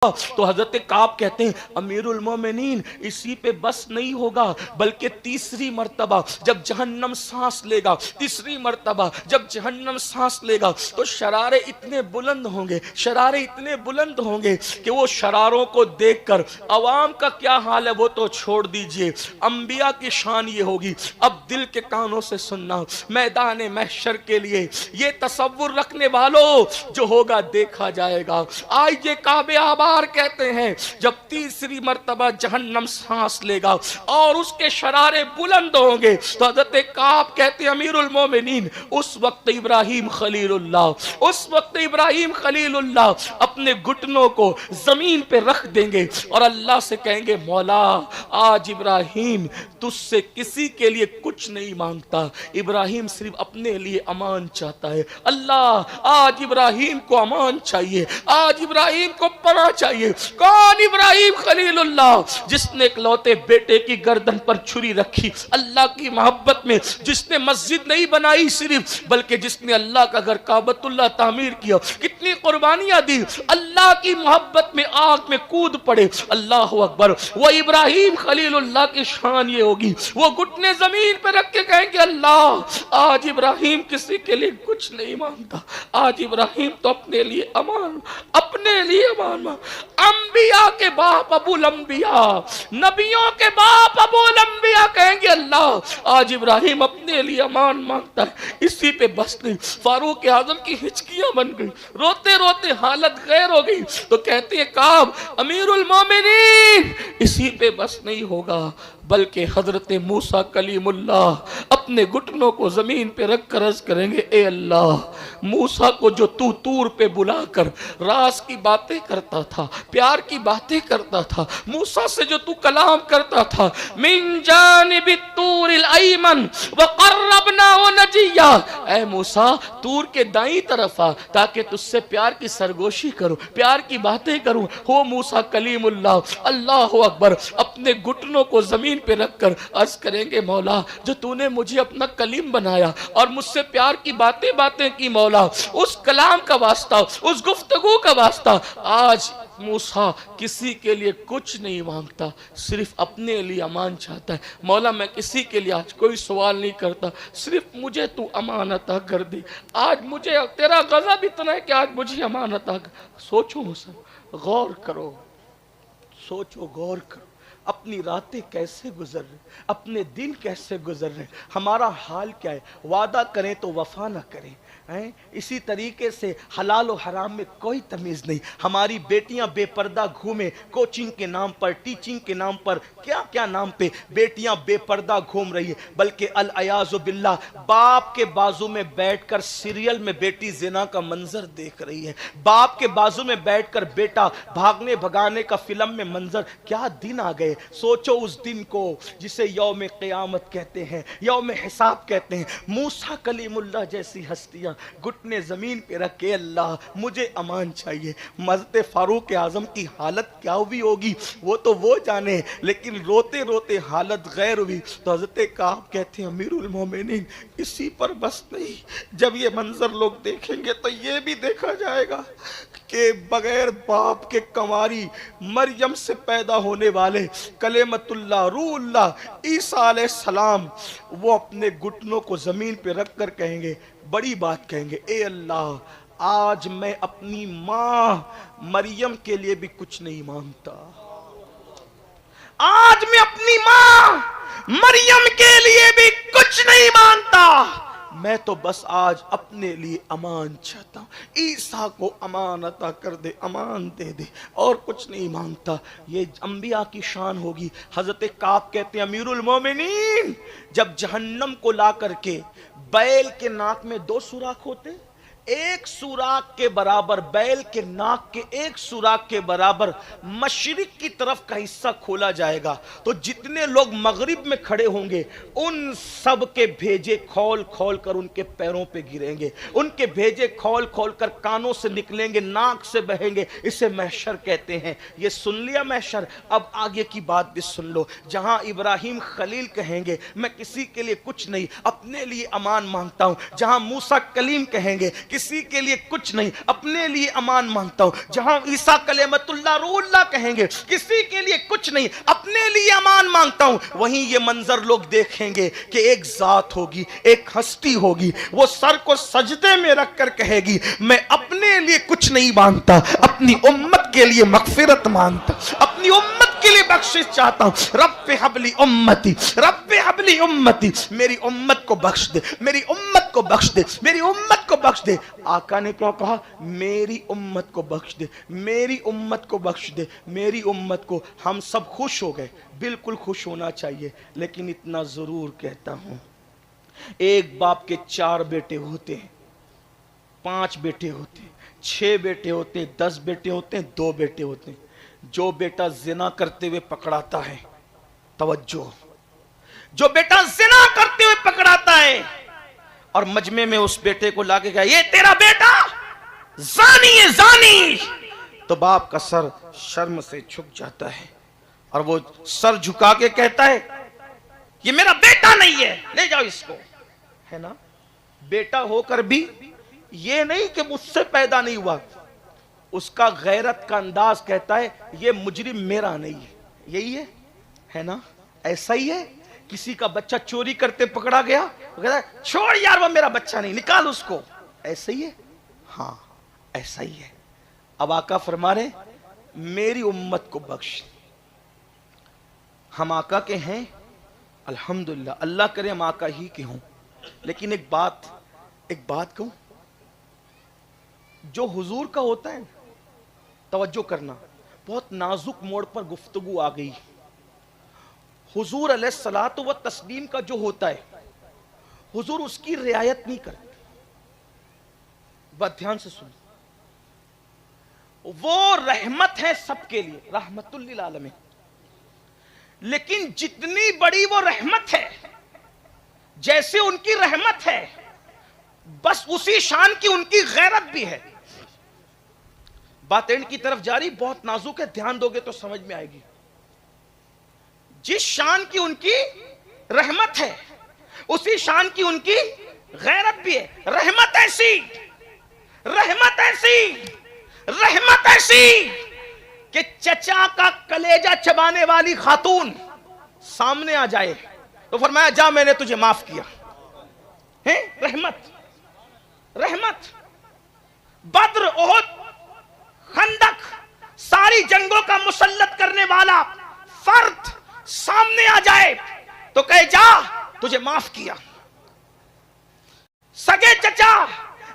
تو حضرت کعب کہتے ہیں امیرُ المومنین اسی پہ بس نہیں ہوگا بلکہ تیسری مرتبہ جب جہنم سانس لے گا، تیسری مرتبہ جب جہنم سانس لے گا تو شرارے اتنے بلند ہوں گے، شرارے اتنے بلند ہوں گے کہ وہ شراروں کو دیکھ کر عوام کا کیا حال ہے وہ تو چھوڑ دیجئے، انبیاء کی شان یہ ہوگی۔ اب دل کے کانوں سے سننا، میدان محشر کے لیے یہ تصور رکھنے والوں جو ہوگا دیکھا جائے گا۔ آج یہ کعبے آباد کہتے ہیں جب تیسری مرتبہ جہنم سانس لے گا اور اس کے شرارے بلند ہوں گے تو حضرت کعب کہتے ہیں امیر المومنین اس وقت ابراہیم خلیل اللہ اپنے گھٹنوں کو زمین پہ رکھ دیں گے اور اللہ سے کہیں گے مولا آج ابراہیم تجھ سے کسی کے لیے کچھ نہیں مانگتا، ابراہیم صرف اپنے لیے امان چاہتا ہے۔ اللہ آج ابراہیم کو امان چاہیے، آج ابراہیم کو پناہ چاہیے۔ کون ابراہیم خلیل اللہ؟ جس نے اکلوتے بیٹے کی گردن پر چھری رکھی اللہ کی محبت میں، جس نے مسجد نہیں بنائی صرف بلکہ جس نے اللہ کا گھر کعبۃ اللہ تعمیر کیا، کتنی قربانیاں دی، اللہ کی محبت میں آگ میں کود پڑے۔ اللہ اکبر۔ وہ ابراہیم خلیل اللہ کی شان یہ ہوگی وہ گھٹنے زمین پہ رکھ کے کہیں گے اللہ آج ابراہیم کسی کے لیے کچھ نہیں مانگتا، آج ابراہیم تو اپنے لیے امان انبیاء کے باپ ابو الانبیاء، نبیوں کے باپ ابو الانبیاء کہیں گے اللہ آج ابراہیم اپنے لیے امان مانگتا ہے۔ اسی پہ بس نہیں، فاروق اعظم کی ہچکیاں بن گئی، روتے روتے حالت غیر ہو گئی تو کہتے ہیں کعب امیر المومنین اسی پہ بس نہیں ہوگا بلکہ حضرت موسیٰ کلیم اللہ اپنے گھٹنوں کو زمین پہ رکھ کر عرض کریں گے اے اللہ موسیٰ کو جو تو طور پہ بلا کر راز کی باتیں کرتا تھا، پیار کی باتیں کرتا تھا، موسیٰ سے جو تو کلام کرتا تھا من جانب الطور الایمن وقربناہ نجیہ، اے موسیٰ طور کے دائیں طرف آ تاکہ تجھ سے پیار کی سرگوشی کروں، پیار کی باتیں کروں۔ ہو موسیٰ کلیم اللہ اللہ اکبر اپنے گھٹنوں کو زمین پہ رکھ کر عرض کریں گے مولا جو تو نے مجھے اپنا کلیم بنایا اور مجھ سے پیار کی باتیں کی مولا، اس کلام کا واسطہ، اس گفتگو کا واسطہ آج موسیٰ کسی کے لیے کچھ نہیں مانگتا، صرف اپنے لیے امان چاہتا ہے۔ مولا میں کسی کے لیے آج کوئی سوال نہیں کرتا، صرف مجھے تو امان عطا کر دی، آج مجھے تیرا غضب اتنا ہے کہ آج مجھے امان عطا کر۔ سوچو موسیٰ، غور کرو، سوچو غور کرو اپنی راتیں کیسے گزر رہے، اپنے دن کیسے گزر رہے، ہمارا حال کیا ہے۔ وعدہ کریں تو وفا نہ کریں، اسی طریقے سے حلال و حرام میں کوئی تمیز نہیں۔ ہماری بیٹیاں بے پردہ گھومیں، کوچنگ کے نام پر، ٹیچنگ کے نام پر، کیا کیا نام پہ بیٹیاں بے پردہ گھوم رہی ہیں، بلکہ العیاذ باللہ باپ کے بازو میں بیٹھ کر سیریل میں بیٹی زنا کا منظر دیکھ رہی ہے، باپ کے بازو میں بیٹھ کر بیٹا بھاگنے بھگانے کا فلم میں منظر۔ کیا دن آ گئے، سوچو اس دن کو جسے یوم قیامت کہتے ہیں، یوم حساب کہتے ہیں۔ موسیٰ کلیم اللہ جیسی ہستیاں گھٹنے زمین پہ رکھ کے اللہ مجھے امان چاہیے۔ حضرت فاروق اعظم کی حالت کیا ہوئی ہوگی وہ تو وہ جانے، لیکن روتے روتے حالت غیر ہوئی تو حضرت کعب کہتے ہیں امیر المومنین اسی پر بس نہیں، جب یہ منظر لوگ دیکھیں گے تو یہ بھی دیکھا جائے گا کہ بغیر باپ کے کنواری مریم سے پیدا ہونے والے کلمت اللہ روح اللہ عیسیٰ علیہ السلام وہ اپنے گھٹنوں کو زمین پہ رکھ کر کہیں گے، بڑی بات کہیں گے، اے اللہ آج میں اپنی ماں مریم کے لیے بھی کچھ نہیں مانگتا، آج میں اپنی ماں مریم کے لیے بھی کچھ نہیں مانگتا، میں تو بس آج اپنے لیے امان چاہتا ہوں، عیسیٰ کو امان عطا کر دے، امان دے دے، اور کچھ نہیں مانگتا۔ یہ انبیاء کی شان ہوگی۔ حضرت کعب کہتے ہیں امیر المومنین جب جہنم کو لا کر کے بیل کے ناک میں 2 سوراخ ہوتے، ایک سوراخ کے برابر بیل کے ناک کے ایک سوراخ کے برابر مشرق کی طرف کا حصہ کھولا جائے گا تو جتنے لوگ مغرب میں کھڑے ہوں گے ان سب کے بھیجے کھول کھول کر ان کے پیروں پہ گریں گے، ان کے بھیجے کھول کھول کر کانوں سے نکلیں گے، ناک سے بہیں گے۔ اسے محشر کہتے ہیں۔ یہ سن لیا محشر، اب آگے کی بات بھی سن لو۔ جہاں ابراہیم خلیل کہیں گے میں کسی کے لیے کچھ نہیں، اپنے لیے امان مانگتا ہوں، جہاں موسیٰ کلیم کہیں گے किसी के लिए कुछ नहीं, अपने लिए अमान मांगता हूं। जहां ईसा कलेमतुल्लाह रूहुल्लाह कहेंगे किसी के लिए कुछ नहीं, अपने लिए अमान मांगता हूं, वहीं ये मंजर लोग देखेंगे कि एक जात होगी, एक हस्ती होगी, वो सर को सजदे में रख कर कहेगी मैं अपने लिए कुछ नहीं मांगता, अपनी उम्मत के लिए मगफिरत मांगता, अपनी उम्मत के लिए बख्शिश चाहता हूं। रब्बे हबली उम्मती, रब्बे हबली उम्मती, मेरी उम्मत को बख्श दे, मेरी उम्मत को बख्श दे, मेरी उम्मत को बख्श दे। आका ने क्या कहा? मेरी उम्मत को बख्श दे, मेरी उम्मत को बख्श दे, मेरी उम्मत को। हम सब खुश हो गए, बिल्कुल खुश होना चाहिए, लेकिन इतना जरूर कहता हूं, एक बाप के 4 बेटे होते हैं, 5 बेटे होते हैं, 6 बेटे होते हैं, 10 बेटे होते हैं, 2 बेटे होते हैं। जो बेटा जिना करते हुए पकड़ाता है, तवज्जो, जो बेटा जिना करते हुए पकड़ाता है और मजमे में उस बेटे को लाके कहा ये तेरा बेटा जानी है, जानी, तो बाप का सर शर्म से झुक जाता है और वो सर झुका के कहता है ये मेरा बेटा नहीं है, ले जाओ इसको, है ना। बेटा होकर भी ये नहीं कि मुझसे पैदा नहीं हुआ, उसका गैरत का अंदाज कहता है ये मुजरिम मेरा नहीं है, यही है ना। ऐसा ही है, किसी का बच्चा चोरी करते पकड़ा गया, कहता है छोड़ यार वो मेरा बच्चा नहीं, निकाल उसको, ऐसा ही है, हाँ ऐसा ही है। अब आका फरमा रहे मेरी उम्मत को बख्श। हम आका के हैं, अल्हम्दुलिल्लाह, अल्लाह करे हम आका ही के हों, लेकिन एक बात कहूं, जो हुजूर का होता है, तवज्जो करना, बहुत नाजुक मोड़ पर गुफ्तगू आ गई। हुजूर अलैहिस्सलातु व तस्लीम का जो होता है, हुजूर उसकी रियायत नहीं करते। बात ध्यान से सुनो, वो रहमत है सबके लिए, रहमतुल लिल आलमीन, लेकिन जितनी बड़ी वो रहमत है, जैसे उनकी रहमत है, बस उसी शान की उनकी गैरत भी है। बात एंड की तरफ जारी, बहुत नाजुक है, ध्यान दोगे तो समझ में आएगी। जिस शान की उनकी रहमत है, उसी शान की उनकी गैरत भी है। रहमत ऐसी, रहमत ऐसी, रहमत ऐसी कि चचा का कलेजा चबाने वाली खातून सामने आ जाए तो फरमाया जा मैंने तुझे माफ किया है। रहमत, रहमत। बद्र, ओहद, खंदक, सारी जंगों का मुसल्लत करने वाला फर्द सामने आ जाए तो कहे जा तुझे माफ किया। सगे चचा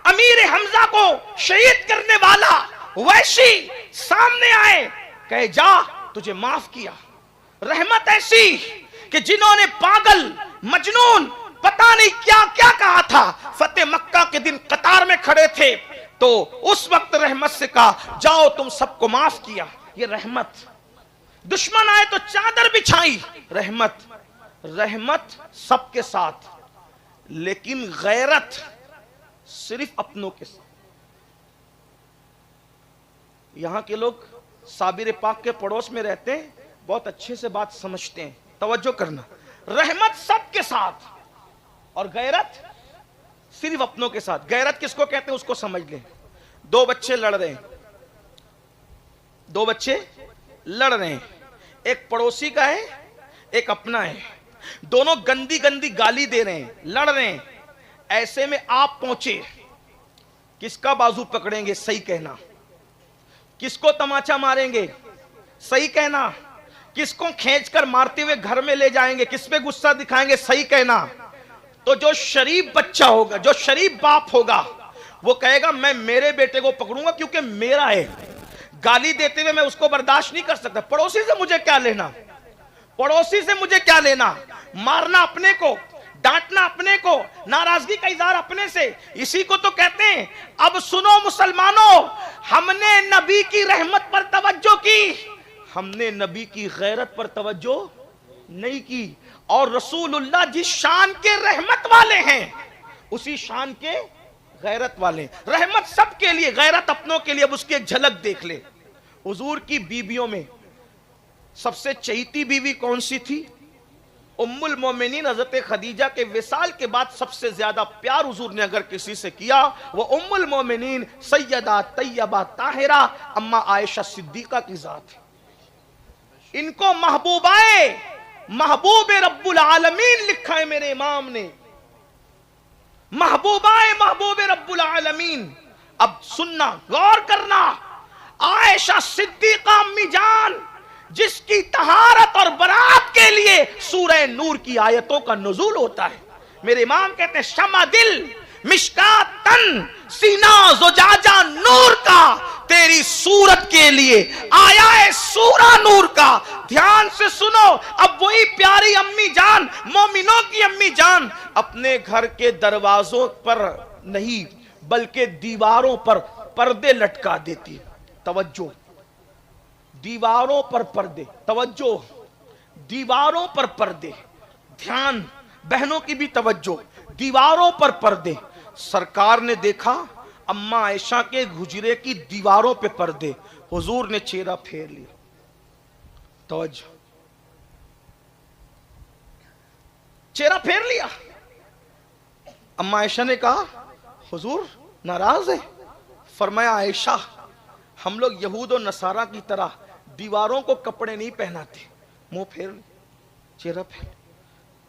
अमीर हमजा को शहीद करने वाला वैशी सामने आए, कहे जा तुझे माफ किया। रहमत ऐसी कि जिन्होंने पागल, मजनून, पता नहीं क्या क्या कहा था, फतेह मक्का के दिन कतार में खड़े थे तो उस वक्त रहमत से कहा जाओ तुम सबको माफ किया। ये रहमत। दुश्मन आए तो चादर बिछाई, रहमत। रहमत सबके साथ, लेकिन गैरत सिर्फ अपनों के साथ। यहां के लोग साबिर पाक के पड़ोस में रहते हैं, बहुत अच्छे से बात समझते हैं, तवज्जो करना। रहमत सबके साथ और गैरत सिर्फ अपनों के साथ। गैरत किसको कहते हैं उसको समझ लें। 2 बच्चे लड़ रहे हैं, 2 बच्चे लड़ रहे हैं, एक पड़ोसी का है एक अपना है, दोनों गंदी गंदी गाली दे रहे हैं, लड़ रहे हैं। ऐसे में आप पहुंचे, किसका बाजू पकड़ेंगे? सही कहना। किसको तमाचा मारेंगे? सही कहना। किसको खींचकर मारते हुए घर में ले जाएंगे? किस पे गुस्सा दिखाएंगे? सही कहना। तो जो शरीफ बच्चा होगा, जो शरीफ बाप होगा, वो कहेगा मैं मेरे बेटे को पकड़ूंगा क्योंकि मेरा है। गाली देते हुए मैं उसको बर्दाश्त नहीं कर सकता। पड़ोसी से मुझे क्या लेना, पड़ोसी से मुझे क्या लेना। मारना अपने को, डांटना अपने को, नाराजगी का इजहार अपने से। इसी को तो कहते हैं अब सुनो मुसलमानों, हमने नबी की रहमत पर तवज्जो की, हमने नबी की गैरत पर तवज्जो नहीं की। और रसूलुल्लाह जिस शान के रहमत वाले हैं उसी शान के गैरत वाले। रहमत सबके लिए, गैरत अपनों के लिए। अब उसकी एक झलक देख ले। हुजूर की बीवियों में सबसे चहीती बीवी कौन सी थी? उम्मुल मोमिनीन हजरत खदीजा के विसाल के बाद सबसे ज्यादा प्यार हुजूर ने अगर किसी से किया वो उम्मुल मोमिनीन सैयदा तैयबा ताहिरा अम्मा आयशा सिद्दीका की जात है। इनको महबूबे रब्बुल आलमीन लिखा है मेरे इमाम ने, महबूबे रब्बुल आलमीन। अब सुनना, गौर करना, आयशा सिद्दीका अम्मी जान जिसकी तहारत और बरात के लिए सूरह नूर की आयतों का नुज़ूल होता है। मेरे इमाम कहते हैं शमा दिल मिशकात तन सीना ज़ुजाजा नूर का, तेरी सूरत के लिए आया है सूरा नूर का। ध्यान से सुनो, अब वही प्यारी अम्मी जान, मोमिनों की अम्मी जान अपने घर के दरवाजों पर नहीं बल्कि दीवारों पर पर्दे लटका देती। तवज्जो, दीवारों पर पर्दे, तवज्जो, दीवारों पर पर्दे। ध्यान, बहनों की भी तवज्जो, दीवारों पर पर्दे। सरकार ने देखा अम्मा आयशा के हुजरे की दीवारों पे पर्दे, हुजूर ने चेहरा फेर लिया। तवज्जो, चेहरा फेर लिया। अम्मा आयशा ने कहा हुजूर नाराज है? फरमाया आयशा, हम लोग यहूद और नसारा की तरह दीवारों को कपड़े नहीं पहनाते। मुंह फेर, चेहरा फेर।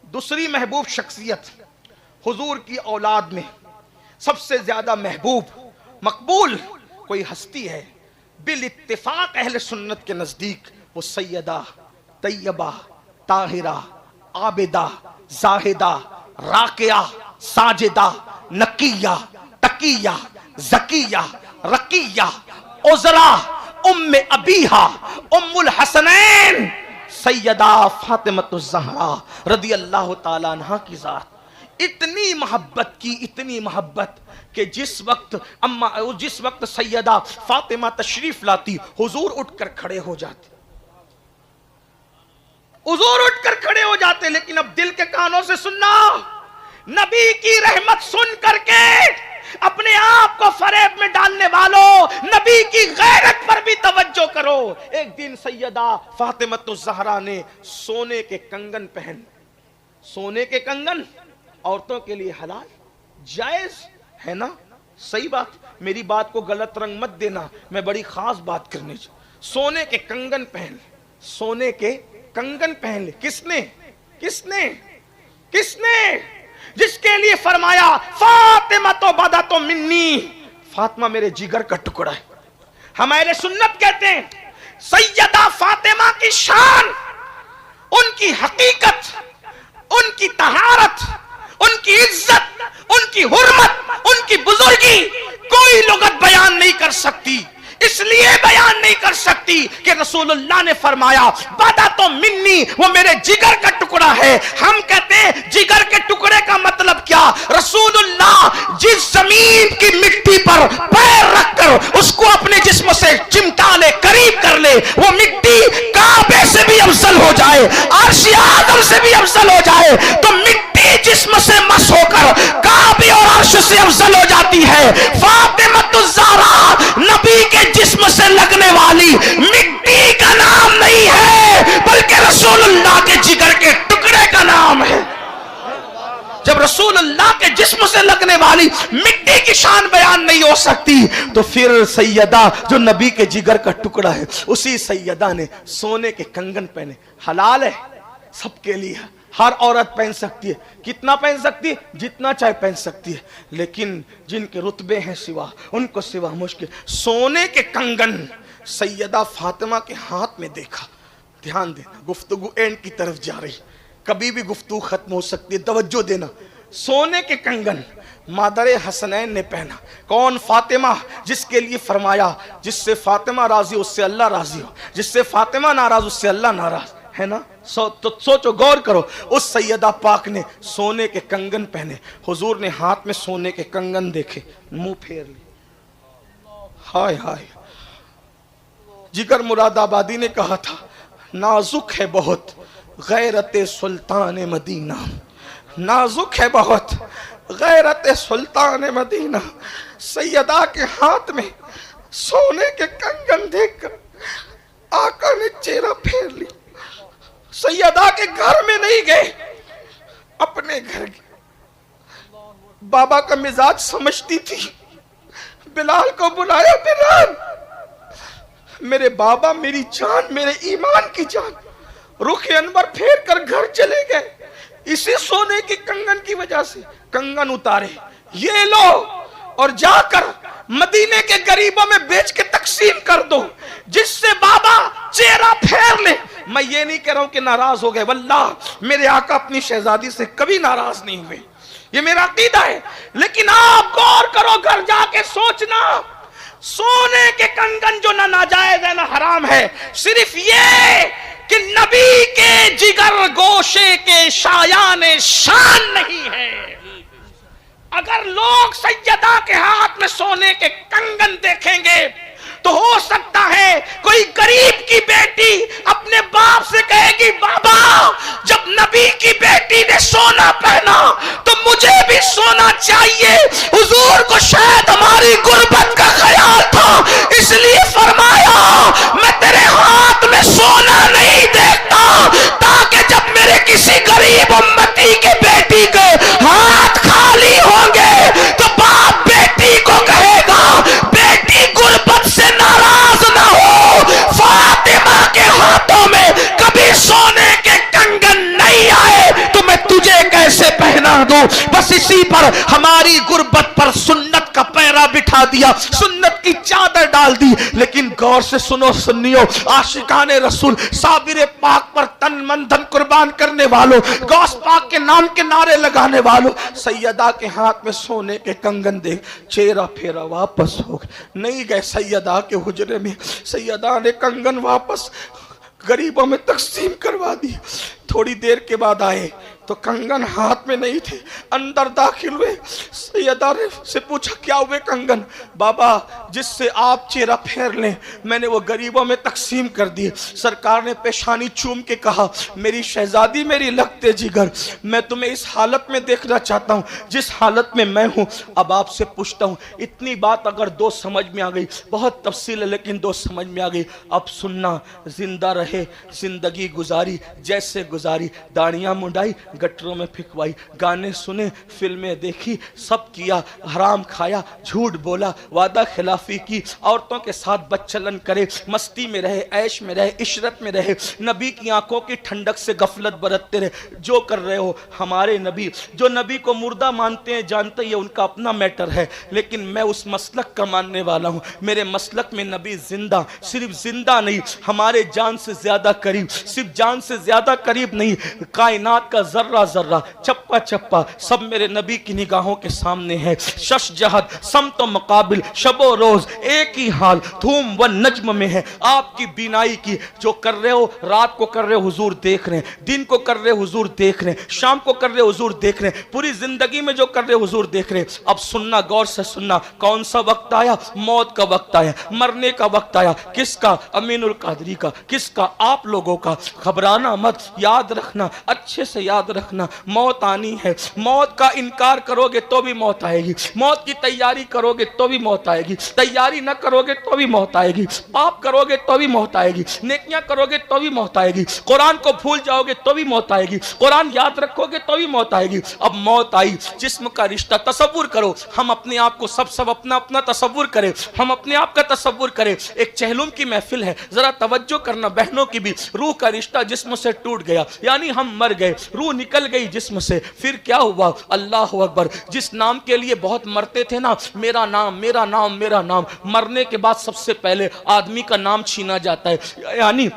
दूसरी महबूब शख्सियत हुजूर की औलाद में सबसे ज्यादा महबूब मकबूल कोई हस्ती है बिल इत्तिफाक अहले सुन्नत के नजदीक, वो सैयदा तैयबा ताहिरा आबिदा जाहिदा राकिया साजिदा नकिया तकिया जकिया रकिया उजरा उम्मे अबीहा उम्मुल हसनैन सैयदा फातिमतुज़ ज़हरा रदी अल्लाह ताला अन्हा की जात। इतनी मोहब्बत की, इतनी मोहब्बत कि जिस वक्त सैयदा फातिमा तशरीफ लाती हुजूर उठकर खड़े हो जाते, हुजूर उठकर खड़े हो जाते। लेकिन अब दिल के कानों से सुनना, नबी की रहमत सुन करके अपने आप को फरेब में डालने वालों, नबी की गैरत पर भी तवज्जो करो। एक दिन सैयदा फातिमतुज़ ज़हरा ने सोने के कंगन पहन, सोने के कंगन औरतों के लिए हलाल जायज है ना? सही बात, मेरी बात को गलत रंग मत देना, मैं बड़ी खास बात करने जा। सोने के कंगन पहन, सोने के कंगन पहन ले। किसने किसने किसने? जिसके लिए फरमाया फातिमा तो बदा तो मिन्नी, फातिमा मेरे जिगर का टुकड़ा है। हमारे सुन्नत कहते हैं सैयदा फातिमा की शान, उनकी हकीकत, उनकी तहारत, उनकी इज्जत, उनकी हुर्मत, उनकी बुजुर्गी कोई लुगत बयान नहीं कर सकती। इसलिए बयान नहीं कर सकती कि रसूलुल्लाह ने फरमाया बदा तो मिन्नी, वो मेरे जिगर का टुकड़ा है। हम कहते हैं जिगर के टुकड़े का मतलब क्या? रसूलुल्लाह जिस जमीन की मिट्टी पर पैर रखकर उसको अपने जिस्म से चिमटा ले, करीब कर ले, वो मिट्टी काबे से भी अफजल हो जाए, अर्श आदम से भी अफजल हो जाए, तो मिट्टी जिस्म से मस होकर काबे और अर्श से अफजल हो जाती है। फातिमतुज़ ज़हरा नबी के जिस्म से लगने वाली मिट्टी का नाम नहीं है, बल्कि रसूलुल्लाह के जिगर के टुकड़े का नाम है। जब रसूलुल्लाह के जिस्म से लगने वाली मिट्टी की शान बयान नहीं हो सकती, तो फिर सैयदा जो नबी के जिगर का टुकड़ा है, उसी सैयदा ने सोने के कंगन पहने। हलाल है सबके लिए, हर औरत पहन सकती है। कितना पहन सकती है? जितना चाहे पहन सकती है। लेकिन जिनके रुतबे हैं सिवा, उनको सिवा मुश्किल। सोने के कंगन सैयदा फातिमा के हाथ में देखा। ध्यान देना, गुफ्तगू एंड की तरफ जा रही, कभी भी गुफ्तगू खत्म हो सकती है, तवज्जो देना। सोने के कंगन मादरे हसनैन ने पहना। कौन? फातिमा, जिसके लिए फरमाया जिससे फातिमा राजी उससे अल्लाह राजी हो, जिससे फातिमा नाराज उससे अल्लाह नाराज है ना? तो सोचो, गौर करो, उस सैयदा पाक ने सोने के कंगन पहने। हुजूर ने हाथ में सोने के कंगन देखे, मुंह फेर ली। हाय हाय, जिगर मुरादाबादी ने कहा था नाजुक है बहुत गैरत सुल्तान मदीना, नाजुक है बहुत गैरत सुल्तान मदीना। सैयदा के हाथ में सोने के कंगन देखकर आका ने चेहरा फेर लिया। सैयदा के घर में नहीं गए, अपने घर गए। बाबा का मिजाज समझती थी, बिलाल को बुलाया, बिलाल मेरे बाबा मेरी जान, मेरे ईमान की जान। रुख अनवर फेर कर घर चले गए, इसी सोने की कंगन की वजह से। कंगन उतारे, ये लो और जाकर मदीने के गरीबों में बेच के तकसीम कर दो, जिससे बाबा चेहरा फेर ले। मैं ये नहीं कह रहा हूं कि नाराज हो गए, वल्लाह मेरे आका अपनी शहजादी से कभी नाराज नहीं हुए, ये मेरा अकीदा है। लेकिन आप गौर करो, घर जाके सोचना, सोने के कंगन जो ना नाजायज है ना हराम है, सिर्फ ये कि नबी के जिगर गोशे के शायान शान नहीं है। अगर लोग सैयदा के हाथ में सोने के कंगन देखेंगे तो हो सकता है कोई गरीब की बेटी अपने बाप से कहेगी, बाबा जब नबी की बेटी ने सोना पहना तो मुझे भी सोना चाहिए। हुजूर को शायद हमारी गुर्बत का ख्याल था, इसलिए फरमाया मैं तेरे हाथ में सोना नहीं देखता, ताकि जब मेरे किसी गरीब उम्मती के बेटी के हाथ खाली होंगे तो बाप बेटी को कहेगा, बेटी गुर्बत से नाराज ना हो, फातिमा के हाथों में कभी सोने के कंगन नहीं आए तो मैं तुझे कैसे पहना दूं। बस इसी पर हमारी गुर्बत पर सुन्नत का पैरा बिठा दिया, सुन्नत की चादर डाल दी। लेकिन गौर से सुनो सुन्नियो, आशिकाने रसूल, साबिर पाक पर तन मन धन कुर्बान करने वालों, गौस पाक के नाम के नारे लगाने वालों, सैयदा के हाथ में सोने के कंगन देख चेहरा फेरा वापस हो गए। नहीं गए सैयदा के हुजरे में, सैयदा ने कंगन वापस गरीबों में तकसीम करवा दी। थोड़ी देर के बाद आए तो कंगन हाथ में नहीं थे, अंदर दाखिल हुए। सैयदा ने से पूछा, क्या हुए कंगन? बाबा जिससे आप चेहरा फेर लें मैंने वो गरीबों में तकसीम कर दिए। सरकार ने पेशानी चूम के कहा, मेरी शहजादी मेरी लगते जिगर, मैं तुम्हें इस हालत में देखना चाहता हूँ जिस हालत में मैं हूँ। अब आपसे पूछता हूँ, इतनी बात अगर दो समझ में आ गई, बहुत तफसील है लेकिन दो समझ में आ गई, अब सुनना। जिंदा रहे, जिंदगी गुजारी जैसे गुजारी, दाढ़ियाँ मुंडाई गटरों में फिकवाई, गाने सुने फिल्में देखी, सब किया, हराम खाया, झूठ बोला, वादा खिलाफी की, औरतों के साथ बदचलन करे, मस्ती में रहे, ऐश में रहे, इशरत में रहे, नबी की आंखों की ठंडक से गफलत बरतते रहे। जो कर रहे हो हमारे नबी, जो नबी को मुर्दा मानते हैं जानते ही उनका अपना मैटर है, लेकिन मैं उस मसलक का मानने वाला हूँ। मेरे मसलक में नबी जिंदा, सिर्फ जिंदा नहीं, हमारे जान से ज्यादा करीब, सिर्फ जान से ज्यादा करीब नहीं, कायनात का जर्रा जर्रा, चप्पा चप्पा सब मेरे नबी की निगाहों के सामने है। शश जहद समतो मुकाबिल, शबो रोज एक ही हाल, धूम व नज्म में है आपकी बीनाई की। जो कर रहे हो रात को कर रहे हो हुजूर देख रहे हैं, दिन को कर रहे हो हुजूर देख रहे हैं, शाम को कर रहे हो हुजूर देख रहे हैं, पूरी जिंदगी में जो कर रहे हो हुजूर देख रहे हैं। अब सुनना, गौर से सुनना, कौन सा वक्त आया? मौत का वक्त आया, मरने का वक्त आया। किसका? अमीनुल कादरी का। किसका? आप लोगों का। घबराना मत, याद रखना, अच्छे से याद रखना, मौत आनी है। मौत का इनकार करोगे तो भी मौत आएगी, मौत की तैयारी करोगे तो भी मौत आएगी, तैयारी न करोगे तो भी मौत आएगी, पाप करोगे तो भी मौत आएगी, नेकियां करोगे तो भी मौत आएगी, कुरान को भूल जाओगे तो भी मौत आएगी, कुरान याद रखोगे तो भी मौत आएगी। अब मौत आई, जिस्म का रिश्ता तसव्वुर करो, हम अपने आप को सब अपना अपना तसव्वुर करें, हम अपने आप का तसव्वुर करें। एक चहलुम की महफिल है, जरा तवज्जो करना बहनों की भी। रूह का रिश्ता जिस्म से टूट गया, यानी हम मर गए, रूह निकल गई जिस्म से। फिर क्या हुआ? अल्लाह अकबर। जिस नाम के लिए बहुत मरते थे ना, मेरा नाम मेरा नाम मेरा नाम, मरने के बाद सबसे पहले आदमी का नाम छीना जाता है। यानी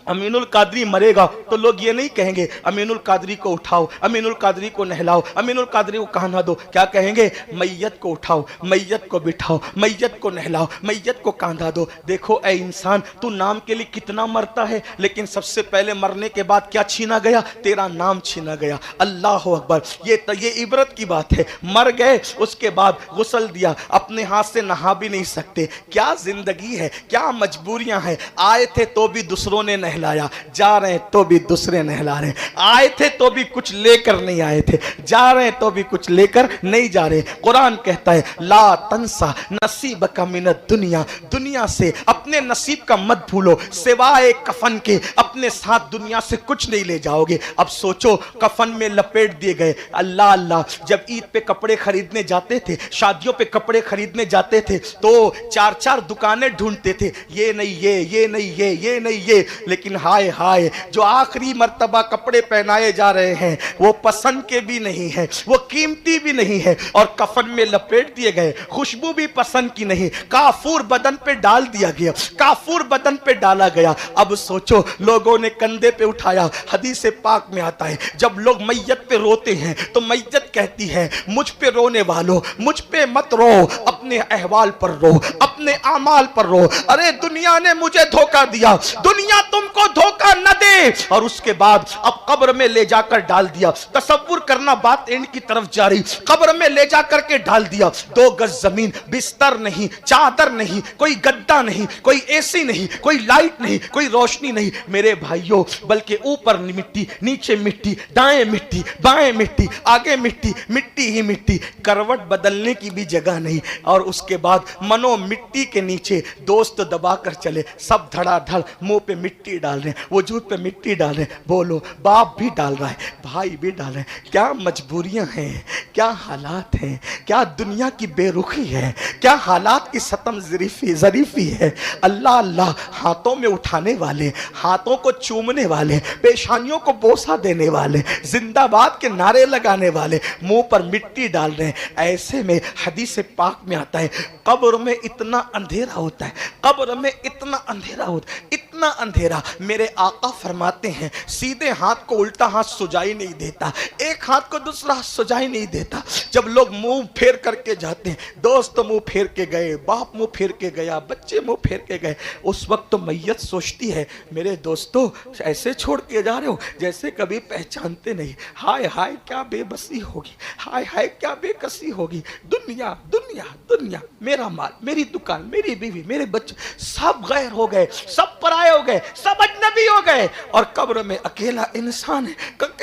अमीनुल कादरी मरेगा तो लोग ये नहीं कहेंगे अमीनुल कादरी को उठाओ, अमीनुल कादरी को नहलाओ, अमीनुल कादरी को कहना दो। क्या कहेंगे? मैयत को उठाओ, मैयत को बिठाओ, मैयत को नहलाओ, मैयत को कांधा दो। देखो ए इंसान, तू नाम के लिए कितना मरता है, लेकिन सबसे पहले मरने के बाद क्या छीना गया? तेरा नाम छीना गया। अल्लाह अकबर। ये इबरत की बात है। मर गए, उसके बाद गुस्ल दिया, अपने हाथ से नहा भी नहीं सकते। क्या जिंदगी है, क्या मजबूरियां हैं। आए थे तो भी दूसरों ने नहलाया, जा रहे हैं तो भी दूसरे नहला रहे, आए थे तो भी कुछ लेकर नहीं आए थे, जा रहे हैं तो भी कुछ लेकर नहीं जा रहे। कुरान कहता है ला तंसा नसीबका मिनद दुनिया, दुनिया से अपने नसीब का मत भूलो, सिवाय कफन के अपने साथ दुनिया से कुछ नहीं ले जाओगे। अब सोचो कफन में लपेट दिए गए, अल्लाह अल्लाह, जब ईद पे कपड़े खरीदने जाते थे, शादियों पे कपड़े खरीदने जाते थे तो चार चार दुकानें ढूंढते थे, ये नहीं ये नहीं ये नहीं ये, लेकिन हाय हाय जो आखिरी मर्तबा कपड़े पहनाए जा रहे हैं वो पसंद के भी नहीं है, वो कीमती भी नहीं है, और कफन में लपेट दिए गए, खुशबू भी पसंद की नहीं, काफूर बदन पे डाल दिया गया, काफूर बदन पे डाला गया। अब सोचो लोगों ने कंधे पे उठाया। हदीस पाक में आता है जब लोग मैयत पे रोते हैं तो मैयत कहती है मुझ पे रोने वालों मुझ पे मत रो, अपने अहवाल पर रो, अपने आमाल पर रो। अरे दुनिया ने मुझे धोखा दिया, दुनिया तुमको धोखा न दे। और उसके बाद अब कब्र में ले जाकर डाल दिया, तसव्वुर करना बात एंड की तरफ जारी, कब्र में ले जाकर के डाल दिया। 2 गज जमीन, बिस्तर नहीं, चादर नहीं, कोई गद्दा नहीं, कोई एसी नहीं, कोई लाइट नहीं, कोई रोशनी नहीं मेरे भाइयों, बल्कि ऊपर मिट्टी, नीचे मिट्टी, दाएं मिट्टी, बाएं मिट्टी, आगे मिट्टी, मिट्टी ही मिट्टी, करवट बदलने की भी जगह नहीं। और उसके बाद मनो मिट्टी के नीचे दोस्त दबा कर चले, सब धड़ाधड़ मुंह पे मिट्टी डाल रहे हैं, वजूद पे मिट्टी डाल रहे हैं। बोलो बाप भी डाल रहा है, भाई भी डाल रहे हैं। क्या मजबूरियां हैं, क्या हालात हैं, क्या दुनिया की बेरुखी है, क्या हालात की सतम ज़रीफ़ी है। अल्लाह अल्लाह, हाथों में उठाने वाले, हाथों को चूमने वाले, पेशानियों को बोसा देने वाले, जिंदाबाद के नारे लगाने वाले मुंह पर मिट्टी डाल रहे हैं। ऐसे में हदीस पाक में आता है कब्र में इतना अंधेरा होता है, कब्र में इतना अंधेरा होता है, इतना अंधेरा। मेरे आका फरमाते हैं सीधे हाथ को उल्टा हाथ सुजाई नहीं देता, एक हाथ को दूसरा हाथ सुजाई नहीं देता। जब लोग मुंह फेर करके जाते हैं, दोस्त मुंह फेर के गए, बाप मुंह फेर के गया, बच्चे मुंह फेर के गए, उस वक्त तो मैयत सोचती है मेरे दोस्तों ऐसे छोड़ के जा रहे हो जैसे कभी पहचानते नहीं। हाय हाय क्या बेबसी होगी, हाय हाय क्या बेकसी होगी। दुनिया दुनिया दुनिया, मेरा माल, मेरी दुकान, मेरी बीवी, मेरे बच्चे सब गैर हो गए, सब पराये हो गए, सब अजनबी हो गए, और कब्र में अकेला इंसान है,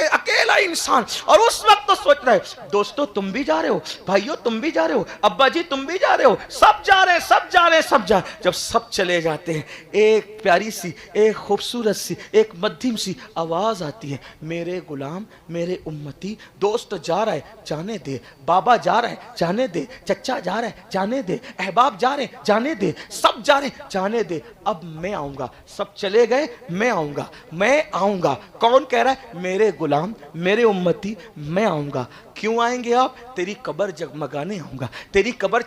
अकेला इंसान। और उस वक्त तो सोच रहे दोस्तों तुम भी जा रहे हो, भाइयों तुम भी जा रहे हो, अब्बा जी तुम भी जा रहे हो, सब जा रहे हैं, सब जा रहे हैं, सब जा। जब सब चले जाते हैं एक प्यारी सी, एक खूबसूरत सी, एक मध्यम सी आवाज आती है, मेरे गुलाम, मेरे उम्मती, दोस्त जा रहा है जाने दे, बाबा जा रहा है जाने दे, चचा जा रहा है जाने दे, अहबाब जा रहे हैं जाने दे, सब जा रहे हैं जाने दे, अब मैं आऊंगा। सब चले गए, मैं आऊंगा, मैं आऊंगा। कौन कह रहा है? मेरे गुलाम, मेरे उम्मती, मैं आऊंगा। क्यों आएंगे आप? तेरी कब्र जगमगाने आऊंगा, तेरी कब्र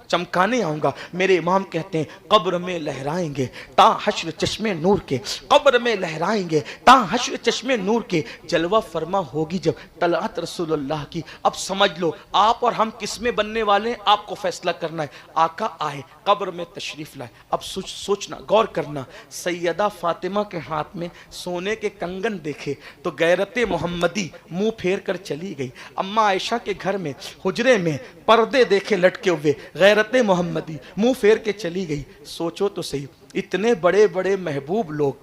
चमकाने आऊंगा। मेरे इमाम कहते हैं कब्र में लहराएंगे ता हश्र चश्मे नूर के, कब्र में लहराएंगे ता हश्र चश्मे नूर के। जलवा फरमा होगी जब तलअत रसूलुल्लाह की। अब समझ लो आप और हम किस में बनने वाले हैं, आपको फैसला करना है। आका आए, कब्र में तशरीफ लाए। अब सोचना, गौर करना, सैयदा फातिमा के हाथ में सोने के कंगन देखे तो गैरते मोहम्मदी मुंह फेर कर चली गई। अम्मा आयशा के घर में हुजरे में पर्दे देखे लटके हुए, गैरते मोहम्मदी मुंह फेर के चली गई। सोचो तो सही, इतने बड़े बड़े महबूब लोग,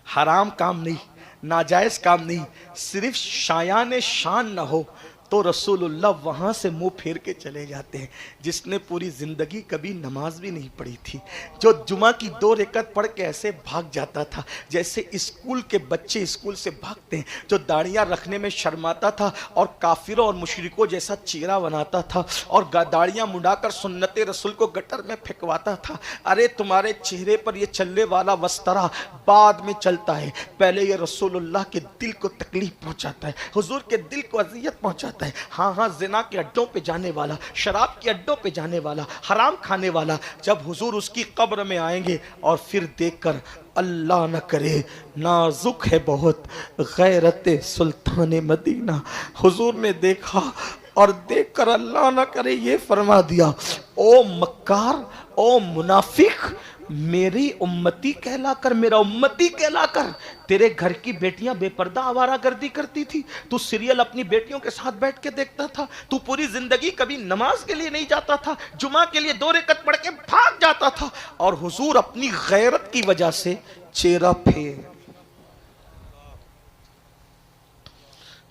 हराम काम नहीं, नाजायज काम नहीं, सिर्फ शायान शान न हो तो रसूलुल्लाह वहाँ से मुंह फेर के चले जाते हैं। जिसने पूरी ज़िंदगी कभी नमाज भी नहीं पढ़ी थी, जो जुमा की 2 रकात पढ़ के ऐसे भाग जाता था जैसे स्कूल के बच्चे स्कूल से भागते हैं, जो दाढ़ियाँ रखने में शर्माता था और काफिरों और मुशरिकों जैसा चेहरा बनाता था और दाढ़ियाँ मुड़ाकर सुन्नते रसूल को गटर में फेंकवाता था। अरे तुम्हारे चेहरे पर ये चलने वाला वस्तरा बाद में चलता है, पहले ये रसूलुल्लाह के दिल को तकलीफ पहुँचाता है, हुजूर के दिल को अजियत पहुँचाता है। हाँ हाँ, जिना के अड्डों पे जाने वाला, शराब के अड्डों पे जाने वाला, हराम खाने वाला, जब हुजूर उसकी कब्र में आएंगे और फिर देखकर, अल्लाह न करे, नाजुक है बहुत गैरत सुल्तान मदीना, हुजूर ने देखा और देखकर अल्लाह न करे ये फरमा दिया, ओ मक्कार, ओ मुनाफिक, मेरी उम्मती कहलाकर, मेरा उम्मती कहलाकर तेरे घर की बेटियां बेपर्दा आवारागर्दी करती थी, तू सीरियल अपनी बेटियों के साथ बैठ के देखता था, तू पूरी जिंदगी कभी नमाज के लिए नहीं जाता था, जुमा के लिए 2 रकात पढ़ के भाग जाता था, और हुजूर अपनी गैरत की वजह से चेहरा फेर।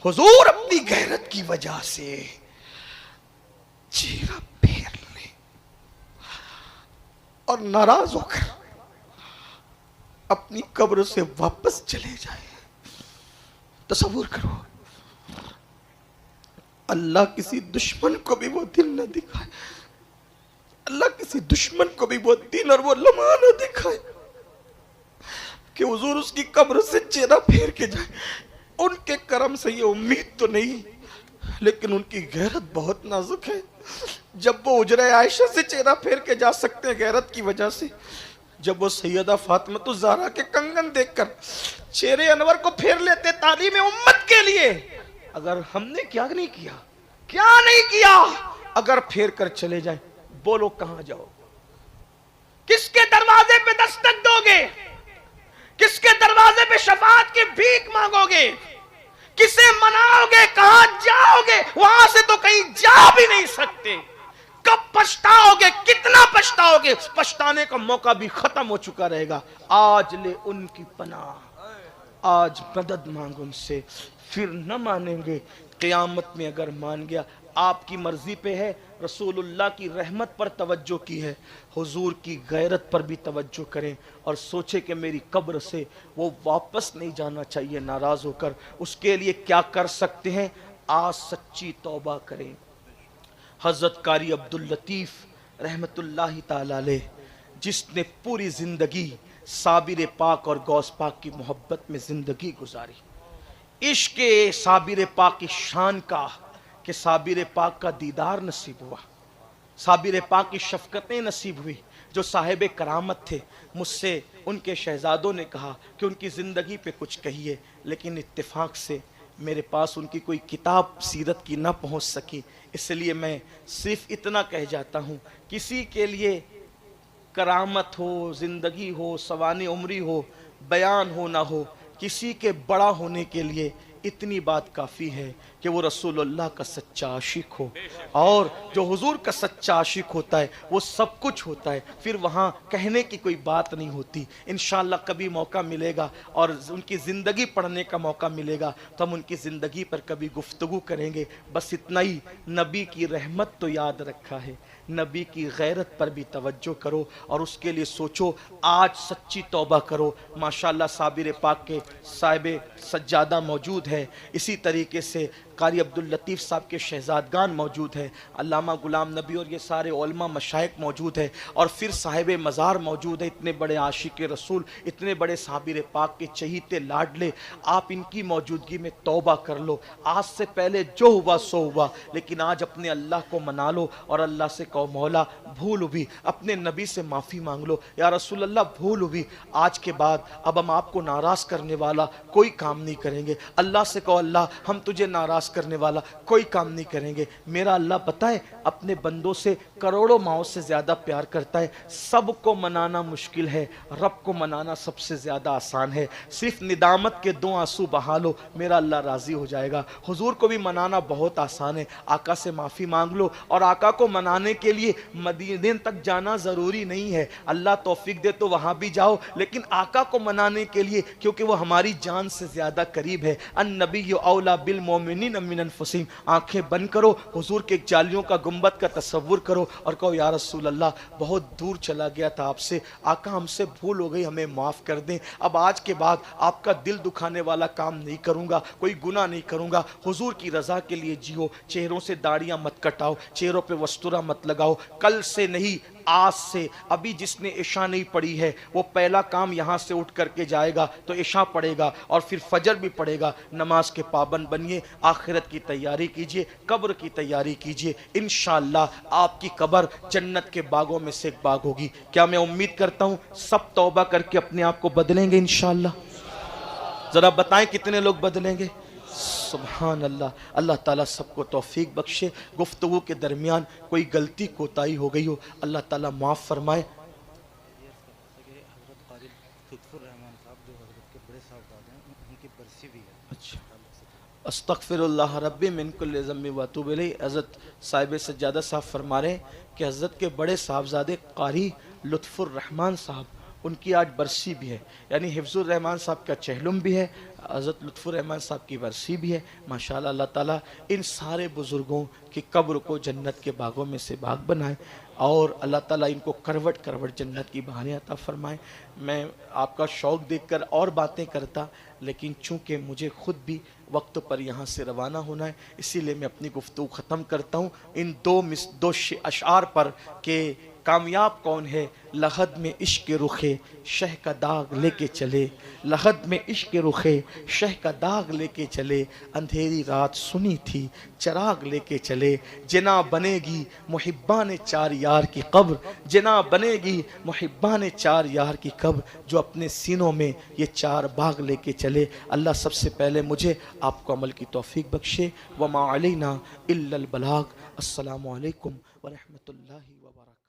हुजूर अपनी गैरत की वजह से चेहरा फेर ले और नाराज होकर अपनी कब्र से वापस चले जाए। तसव्वुर करो, अल्लाह किसी दुश्मन को भी वो दिन न दिखाए, अल्लाह किसी दुश्मन को भी वो दिन और वो लम्हा न दिखाए कि हुजूर उसकी कब्र से चेहरा फेर के जाए। उनके करम से ये उम्मीद तो नहीं, लेकिन उनकी गैरत बहुत नाजुक है। जब वो उजरे आयशा से चेहरा फेर के जा सकते हैं गैरत की वजह से, जब वो सैयदा फातिमा ज़हरा के कंगन देखकर चेहरे अनवर को फेर लेते तालीम उम्मत के लिए, अगर हमने क्या नहीं किया, क्या नहीं किया, अगर फेर कर चले जाए, बोलो कहां जाओ? किसके दरवाजे पे दस्तक दोगे? किसके दरवाजे पे शफाअत की भीख मांगोगे? किसे मनाओगे? कहां जाओगे? वहां से तो कहीं जा भी नहीं सकते। कब पछताओगे? कितना पछताओगे? पछताने का मौका भी खत्म हो चुका रहेगा। आज ले उनकी पनाह, आज मदद मांग उनसे, फिर न मानेंगे। क़यामत में अगर मान गया, आपकी मर्जी पे है। रसूलुल्लाह की रहमत पर तवज्जो की है, हुजूर की गैरत पर भी तवज्जो करें और सोचें कि मेरी कब्र से वो वापस नहीं जाना चाहिए नाराज होकर। उसके लिए क्या कर सकते हैं? आज सच्ची तौबा करें। हज़रत कारी अब्दुल लतीफ़ रहमतुल्लाहि ताला अलैह, जिसने पूरी ज़िंदगी साबिर पाक और गौस पाक की मोहब्बत में ज़िंदगी गुजारी, इश्क़ साबिर पाक की शान का कि साबिर पाक का दीदार नसीब हुआ, साबिर पाक की शफ़क़तें नसीब हुई, जो साहिब करामत थे। मुझसे उनके शहज़ादों ने कहा कि उनकी ज़िंदगी पे कुछ कहिए, लेकिन इत्तेफाक से मेरे पास उनकी कोई किताब सीरत की ना पहुंच सकी, इसलिए मैं सिर्फ इतना कह जाता हूं, किसी के लिए करामत हो, ज़िंदगी हो, सवानी उम्री हो, बयान हो ना हो, किसी के बड़ा होने के लिए इतनी बात काफ़ी है कि वो रसूलुल्लाह का सच्चा आशिक हो, और जो हुजूर का सच्चा आशिक होता है वो सब कुछ होता है, फिर वहाँ कहने की कोई बात नहीं होती। इंशाअल्लाह कभी मौका मिलेगा और उनकी ज़िंदगी पढ़ने का मौका मिलेगा तो हम उनकी ज़िंदगी पर कभी गुफ्तगू करेंगे। बस इतना ही, नबी की रहमत तो याद रखा है, नबी की गैरत पर भी तवज्जो करो और उसके लिए सोचो। आज सच्ची तौबा करो। माशाअल्लाह साबिर पाक के साहिब सज्जादा मौजूद है, इसी तरीके से कारी अब्दुल लतीफ़ साहब के शहजादगान मौजूद है, अल्लामा गुलाम नबी और ये सारे उलमा मशाइख मौजूद है, और फिर साहिब मज़ार मौजूद है। इतने बड़े आशिक रसूल, इतने बड़े साबिर पाक के चहीते लाडले, आप इनकी मौजूदगी में तौबा कर लो। आज से पहले जो हुआ सो हुआ, लेकिन आज अपने अल्लाह को मना लो और अल्लाह से कहो मौला भूल हुई, अपने नबी से माफ़ी मांग लो, या रसूल अल्लाह भूल हुई, आज के बाद अब हम आपको नाराज़ करने वाला कोई काम नहीं करेंगे। अल्लाह से कहो अल्लाह हम तुझे नाराज़ करने वाला कोई काम नहीं करेंगे। मेरा अल्लाह पता है अपने बंदों से करोड़ों माओं से ज़्यादा प्यार करता है। सबको मनाना मुश्किल है, रब को मनाना सबसे ज़्यादा आसान है। सिर्फ निदामत के 2 आंसू बहा लो, मेरा अल्लाह राज़ी हो जाएगा। हुजूर को भी मनाना बहुत आसान है, आका से माफ़ी मांग लो, और आका को मनाने के लिए मदीने तक जाना ज़रूरी नहीं है। अल्लाह तौफीक दे तो वहाँ भी जाओ, लेकिन आका को मनाने के लिए, क्योंकि वो हमारी जान से ज़्यादा करीब है। अन्नबी औला बिल मोमिनीन मिन अनफुसिहिम। आंखें बंद करो, हुजूर के जालियों का गुंबद का तसव्वुर करो और कहो या रसूल अल्लाह बहुत दूर चला गया था आपसे, आका हमसे भूल हो गई, हमें माफ़ कर दें। अब आज के बाद आपका दिल दुखाने वाला काम नहीं करूँगा, कोई गुनाह नहीं करूँगा। हुजूर की रज़ा के लिए जियो, चेहरों से दाढ़ियाँ मत कटाओ, चेहरों पे वस्तुरा मत लगाओ। कल से नहीं, आज से, अभी जिसने इशा नहीं पढ़ी है वो पहला काम यहाँ से उठ करके जाएगा तो इशा पढ़ेगा और फिर फजर भी पढ़ेगा। नमाज के पाबंद बनिए, आखिरत की तैयारी कीजिए, कब्र की तैयारी कीजिए। इंशाअल्लाह आपकी कब्र जन्नत के बागों में से एक बाग होगी। क्या मैं उम्मीद करता हूँ सब तौबा करके अपने आप को बदलेंगे इंशाअल्लाह? ज़रा बताएं कितने लोग बदलेंगे? सुभान अल्लाह। अल्लाह ताला सबको तौफीक बख्शे। गुफ्तगू के दरमियान कोई गलती कोताही हो गई हो, अल्लाह ताला माफ़ फरमाए। अच्छा, अस्तगफिरुल्लाह रब्बी मिन कुल्लि ज़म्बि व अतूबु इलैहि। हज़रत साहिब सज्जादा साहब फरमा रहे हैं कि हज़रत के बड़े साहबजादे कारी लुत्फ़ुर रहमान साहब ان کی آج برسی بھی ہے، یعنی حفظ الرحمان صاحب کا چہلم بھی ہے، حضرت لطف الرحمان صاحب کی برسی بھی ہے ماشاءاللہ۔ اللہ تعالیٰ ان سارے بزرگوں کی قبر کو جنت کے باغوں میں سے باغ بنائے، اور اللہ تعالیٰ ان کو کروٹ کروٹ جنت کی بہانیں عطا فرمائے۔ میں آپ کا شوق دیکھ کر اور باتیں کرتا، لیکن چونکہ مجھے خود بھی وقت پر یہاں سے روانہ ہونا ہے، اسی لیے میں اپنی گفتگو ختم کرتا ہوں ان دو اشعار پر کہ کامیاب کون ہے۔ لحد میں عشق رخے شہ کا داغ لے کے چلے، لحد میں عشق رخے شہ کا داغ لے کے چلے، اندھیری رات سنی تھی چراغ لے کے چلے، جنا بنے گی محبان چار یار کی قبر، جنا بنے گی محبان چار یار کی قبر، جو اپنے سینوں میں یہ چار باغ لے کے چلے۔ اللہ سب سے پہلے مجھے آپ کو عمل کی توفیق بخشے۔ وما علینا الا البلاغ۔ السلام علیکم ورحمۃ اللہ وبرکاتہ۔